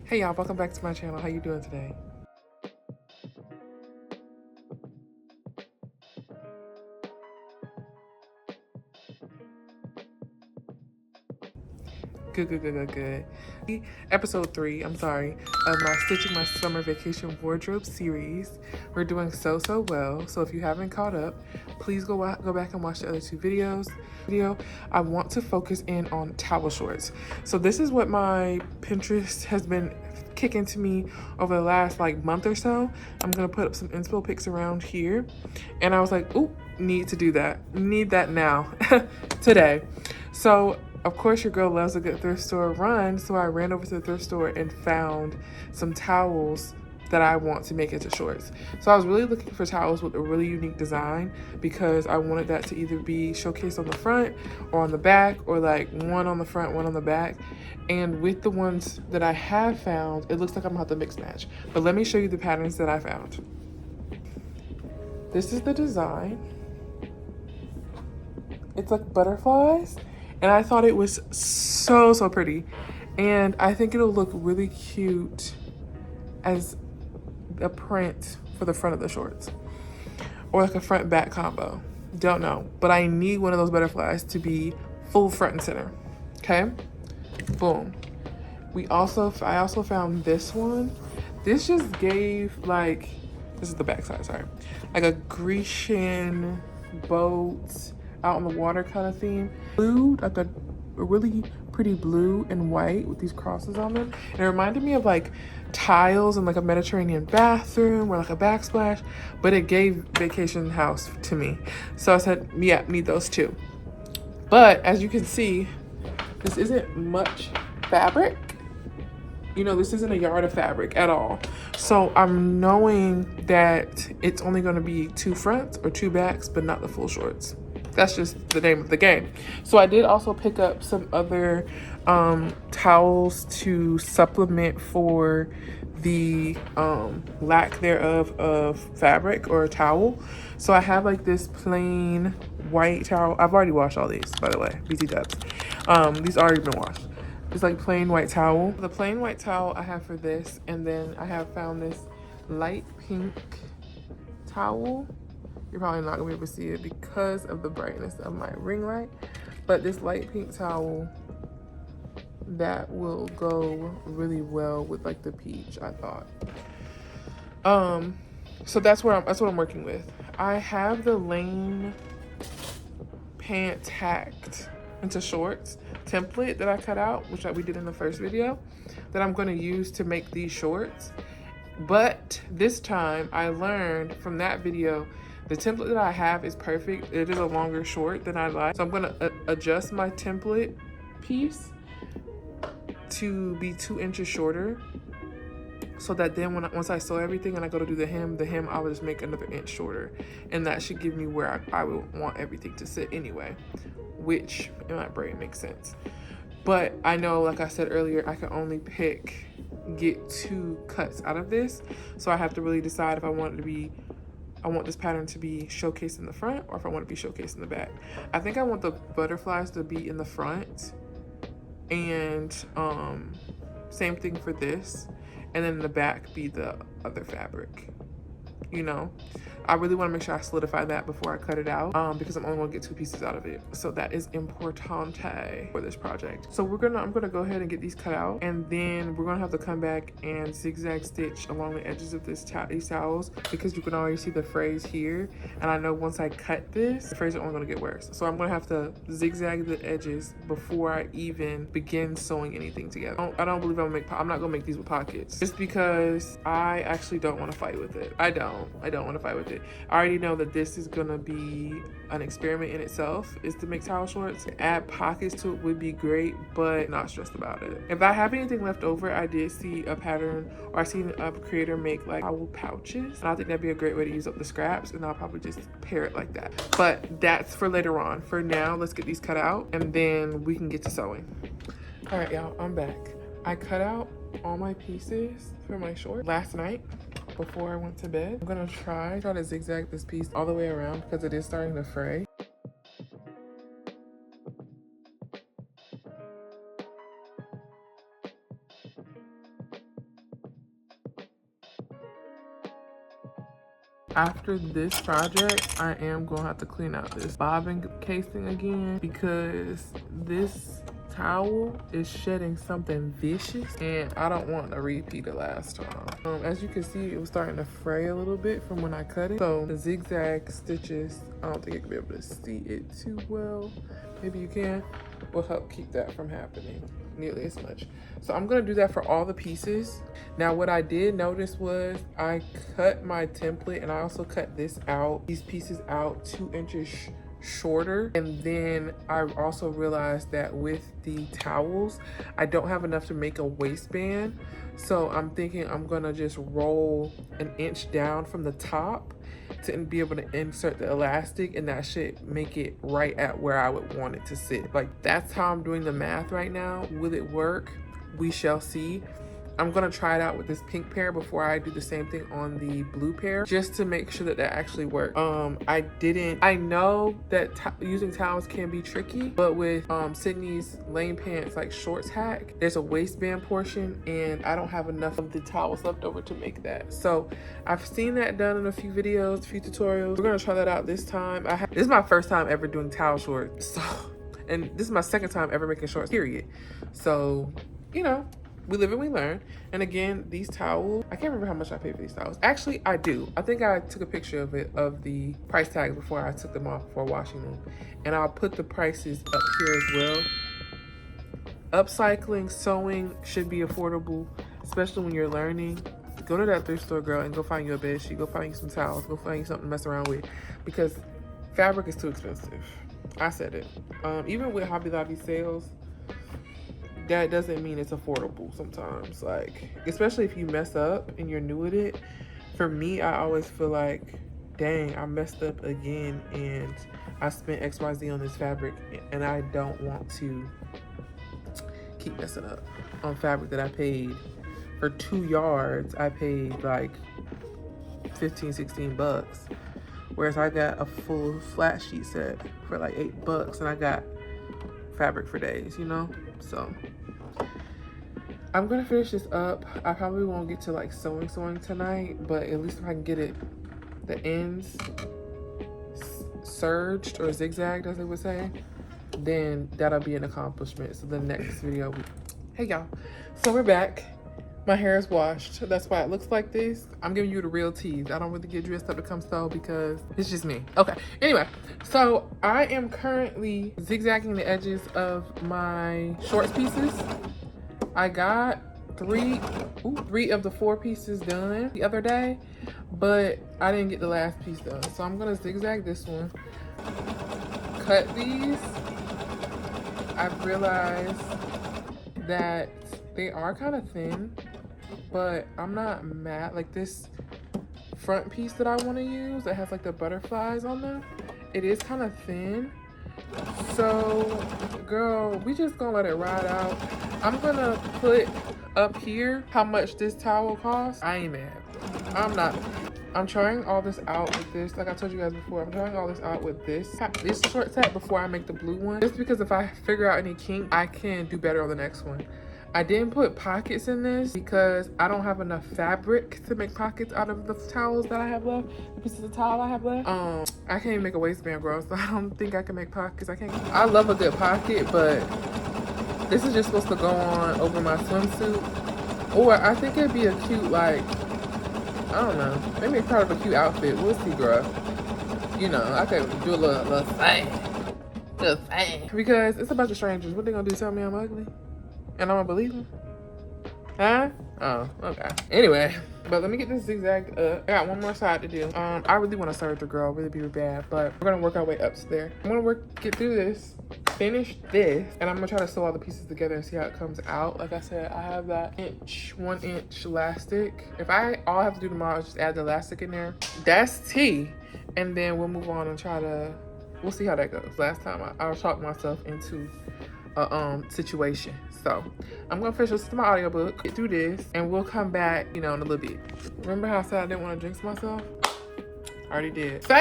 Hey y'all, welcome back to my channel. How you doing today? Good. Episode 3, I'm sorry, of my Stitching My Summer Vacation Wardrobe series. We're doing so well. So if you haven't caught up, please go back and watch the other 2 videos. I want to focus in on towel shorts. So this is what my Pinterest has been kicking to me over the last month or so. I'm gonna put up some inspo pics around here, and I was like, ooh, need that now today. So of course your girl loves a good thrift store run, so I ran over to the thrift store and found some towels that I want to make into shorts. So I was really looking for towels with a really unique design because I wanted that to either be showcased on the front or on the back, or like one on the front, one on the back. And with the ones that I have found, it looks like I'm gonna have to mix match. But let me show you the patterns that I found. This is the design. It's like butterflies, and I thought it was so pretty, and I think it'll look really cute as a print for the front of the shorts, or like a front back combo. Don't know, but I need one of those butterflies to be full front and center. Okay, boom. I also found this one. This just gave this is the back side, sorry, like a Grecian boat out on the water kind of theme. Blue, like a really pretty blue and white with these crosses on them. And it reminded me of like tiles in like a Mediterranean bathroom or like a backsplash, but it gave vacation house to me. So I said, yeah, need those too. But as you can see, this isn't much fabric. You know, this isn't a yard of fabric at all. So I'm knowing that it's only going to be 2 fronts or 2 backs, but not the full shorts. That's just the name of the game. So I did also pick up some other towels to supplement for the lack thereof of fabric or towel. So I have like this plain white towel. I've already washed all these, by the way, BT dubs. These already been washed. It's like plain white towel. The plain white towel I have for this, and then I have found this light pink towel. You're probably not gonna be able to see it because of the brightness of my ring light, but this light pink towel that will go really well with like the peach, I thought. So that's what I'm working with. I have the Lane pants hacked into shorts template that I cut out, which we did in the first video, that I'm going to use to make these shorts. But this time I learned from that video, the template that I have is perfect. It is a longer short than I like, so I'm going to adjust my template piece to be 2 inches shorter, so that then once I sew everything and I go to do the hem, I will just make another inch shorter, and that should give me where I would want everything to sit anyway, which in my brain makes sense. But I know, like I said earlier, I can only get 2 cuts out of this, so I have to really decide if I want this pattern to be showcased in the front or if I want to be showcased in the back. I think I want the butterflies to be in the front, and same thing for this, and then in the back be the other fabric. You know, I really want to make sure I solidify that before I cut it out, because I'm only going to get 2 pieces out of it. So that is importante for this project. So I'm gonna go ahead and get these cut out, and then we're gonna have to come back and zigzag stitch along the edges of these towels, because you can already see the frays here, and I know once I cut this, the frays are only going to get worse. So I'm going to have to zigzag the edges before I even begin sewing anything together. I don't believe I'm not gonna make these with pockets, just because I actually don't want to fight with it. I don't want to fight with it. I already know that this is gonna be an experiment in itself, is to make towel shorts. Add pockets to it would be great, but not stressed about it. If I have anything left over, I did see a pattern, or I seen a creator make like towel pouches, and I think that'd be a great way to use up the scraps, and I'll probably just pair it like that. But that's for later on. For now, let's get these cut out, and then we can get to sewing. All right, y'all, I'm back. I cut out all my pieces for my short last night before I went to bed. I'm gonna try to zigzag this piece all the way around because it is starting to fray. after this project, I am gonna have to clean out this bobbin casing again because this towel is shedding something vicious and I don't want to repeat it last time. As you can see, it was starting to fray a little bit from when I cut it. So the zigzag stitches, I don't think you can be able to see it too well. Maybe you can. Will help keep that from happening nearly as much. So I'm gonna do that for all the pieces. Now what I did notice was I cut my template and I also cut this out, these pieces out 2 inches shorter. And then I also realized that with the towels, I don't have enough to make a waistband. So I'm thinking I'm gonna just roll 1 inch down from the top to be able to insert the elastic, and that should make it right at where I would want it to sit. Like, that's how I'm doing the math right now. Will it work? We shall see. I'm gonna try it out with this pink pair before I do the same thing on the blue pair, just to make sure that that actually works. I know that using towels can be tricky, but with Sydney's lane pants like shorts hack, there's a waistband portion and I don't have enough of the towels left over to make that. So I've seen that done in a few videos, a few tutorials. We're gonna try that out this time. This is my first time ever doing towel shorts, so, and this is my second time ever making shorts, period. So, you know, we live and we learn. And again, these towels, I can't remember how much I paid for these towels. Actually, I do. I think I took a picture of it, of the price tags before I took them off before washing them. And I'll put the prices up here as well. Upcycling, sewing should be affordable, especially when you're learning. Go to that thrift store, girl, and go find you a bed sheet. Go find you some towels. Go find you something to mess around with, because fabric is too expensive. I said it. Even with Hobby Lobby sales, that doesn't mean it's affordable sometimes. Like, especially if you mess up and you're new at it. For me, I always feel like, dang, I messed up again and I spent XYZ on this fabric and I don't want to keep messing up on fabric that I paid for 2 yards. I paid like 15, 16 bucks. Whereas I got a full flat sheet set for like 8 bucks and I got fabric for days, you know? So I'm gonna finish this up. I probably won't get to like sewing tonight, but at least if I can get it, the ends surged or zigzagged, as they would say, then that'll be an accomplishment. So the next video, hey y'all, so we're back. My hair is washed. That's why it looks like this. I'm giving you the real tease. I don't really get dressed up to come sew because it's just me. Okay, anyway, so I am currently zigzagging the edges of my shorts pieces. I got three of the 4 pieces done the other day, but I didn't get the last piece done. So I'm gonna zigzag this one, cut these. I've realized that they are kind of thin, but I'm not mad. Like this front piece that I want to use that has like the butterflies on them, it is kind of thin. So girl, we just gonna let it ride out. I'm gonna put up here how much this towel costs. I ain't mad. I'm not. I'm trying all this out with this. Like I told you guys before, I'm trying all this out with this short set before I make the blue one. Just because if I figure out any kink, I can do better on the next one. I didn't put pockets in this because I don't have enough fabric to make pockets out of the towels that I have left, the pieces of towel I have left. I can't even make a waistband, girl, so I don't think I can make pockets. I love a good pocket, but this is just supposed to go on over my swimsuit. Or I think it'd be a cute, like, I don't know, maybe it's part of a cute outfit. We'll see, girl. You know, I could do a little thing. Little thing. Because it's a bunch of strangers. What they gonna do, tell me I'm ugly? And I'm gonna believe them? Huh? Oh, okay. Anyway, but let me get this zigzag up. I got one more side to do. I really want to serve the girl, really be bad, but we're gonna work our way up to there. I'm gonna get through this, finish this, and I'm gonna try to sew all the pieces together and see how it comes out. Like I said, I have that 1 inch elastic. If all I have to do tomorrow is just add the elastic in there. That's tea. And then we'll move on and we'll see how that goes. Last time I talked myself into a situation. So I'm gonna finish listening to my audiobook, get through this, and we'll come back, you know, in a little bit. Remember how I said I didn't want to jinx myself? I already did. So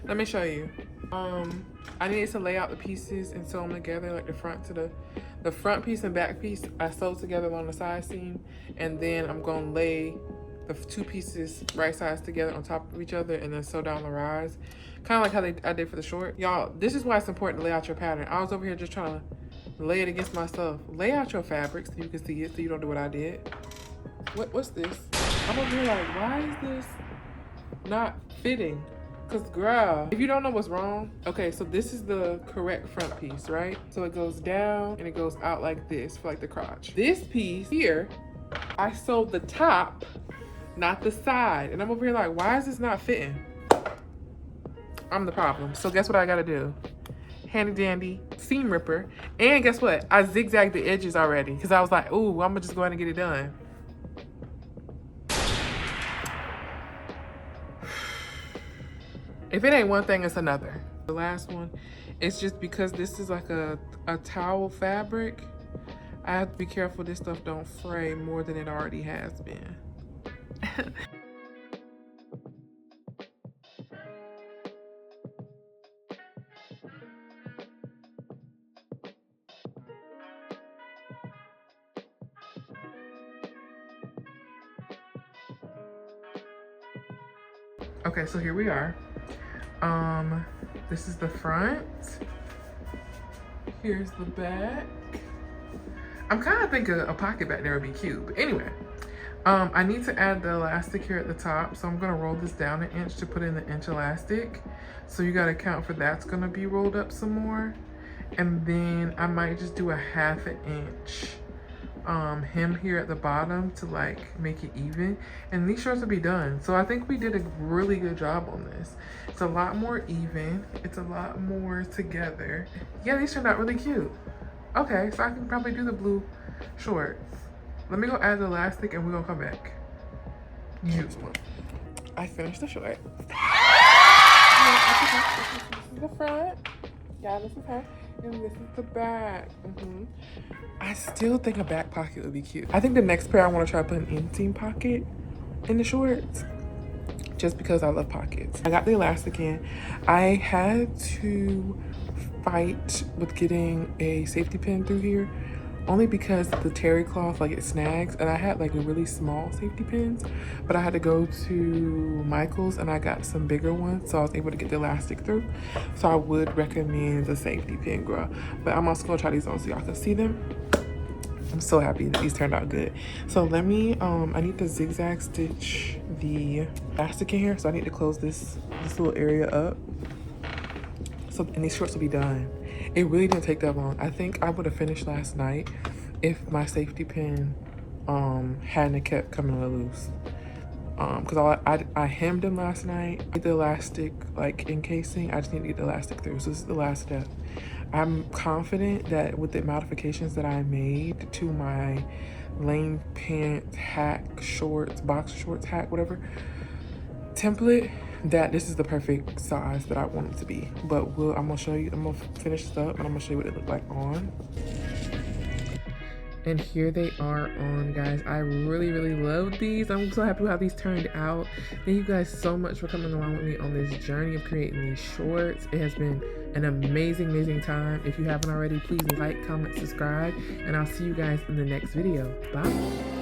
let me show you. I needed to lay out the pieces and sew them together, like the front piece and back piece I sewed together along the side seam, and then I'm gonna lay the two pieces right sides together on top of each other and then sew down the rise. Kind of like how I did for the short. Y'all, this is why it's important to lay out your pattern. I was over here just trying to lay it against myself. Lay out your fabric so you can see it, so you don't do what I did. What's this? I'm over here like, why is this not fitting? Cause girl, if you don't know what's wrong, okay, so this is the correct front piece, right? So it goes down and it goes out like this for like the crotch. This piece here, I sewed the top, not the side. And I'm over here like, why is this not fitting? I'm the problem. So guess what I gotta do? Handy dandy seam ripper. And guess what? I zigzagged the edges already because I was like, ooh, I'm gonna just go ahead and get it done. If it ain't one thing, it's another. The last one, it's just because this is like a towel fabric, I have to be careful this stuff don't fray more than it already has been. Okay, so here we are. This is the front. Here's the back. I'm kind of thinking a pocket back there would be cute, but anyway. I need to add the elastic here at the top, so I'm gonna roll this down an inch to put in the inch elastic. So you gotta account for that's gonna be rolled up some more. And then I might just do a 1/2 inch hem here at the bottom to like make it even, and these shorts will be done. So I think we did a really good job on this. It's a lot more even, it's a lot more together. Yeah, these turned out really cute. Okay, so I can probably do the blue shorts. Let me go add the elastic and we're gonna come back. I finished the short. This is the front. Yeah, this is her. And this is the back. I still think a back pocket would be cute. I think the next pair I want to try to put an inseam pocket in the shorts, just because I love pockets. I got the elastic in. I had to fight with getting a safety pin through here, only because the terry cloth, like, it snags, and I had like really small safety pins, but I had to go to Michael's and I got some bigger ones, so I was able to get the elastic through. So I would recommend the safety pin, girl. But I'm also gonna try these on so y'all can see them. I'm so happy that these turned out good. So let me, I need to zigzag stitch the elastic in here, so I need to close this little area up. So, and these shorts will be done. It really didn't take that long. I think I would have finished last night if my safety pin hadn't kept coming loose. Because I hemmed them last night. I did the elastic like encasing. I just need to get the elastic through. So this is the last step. I'm confident that with the modifications that I made to my lane pant hack shorts, boxer shorts hack, whatever template, that this is the perfect size that I want it to be. But I'm gonna show you, I'm gonna finish this up and I'm gonna show you what it looked like on. And here they are on, guys. I really, really love these. I'm so happy with how these turned out. Thank you guys so much for coming along with me on this journey of creating these shorts. It has been an amazing, amazing time. If you haven't already, please like, comment, subscribe, and I'll see you guys in the next video. Bye.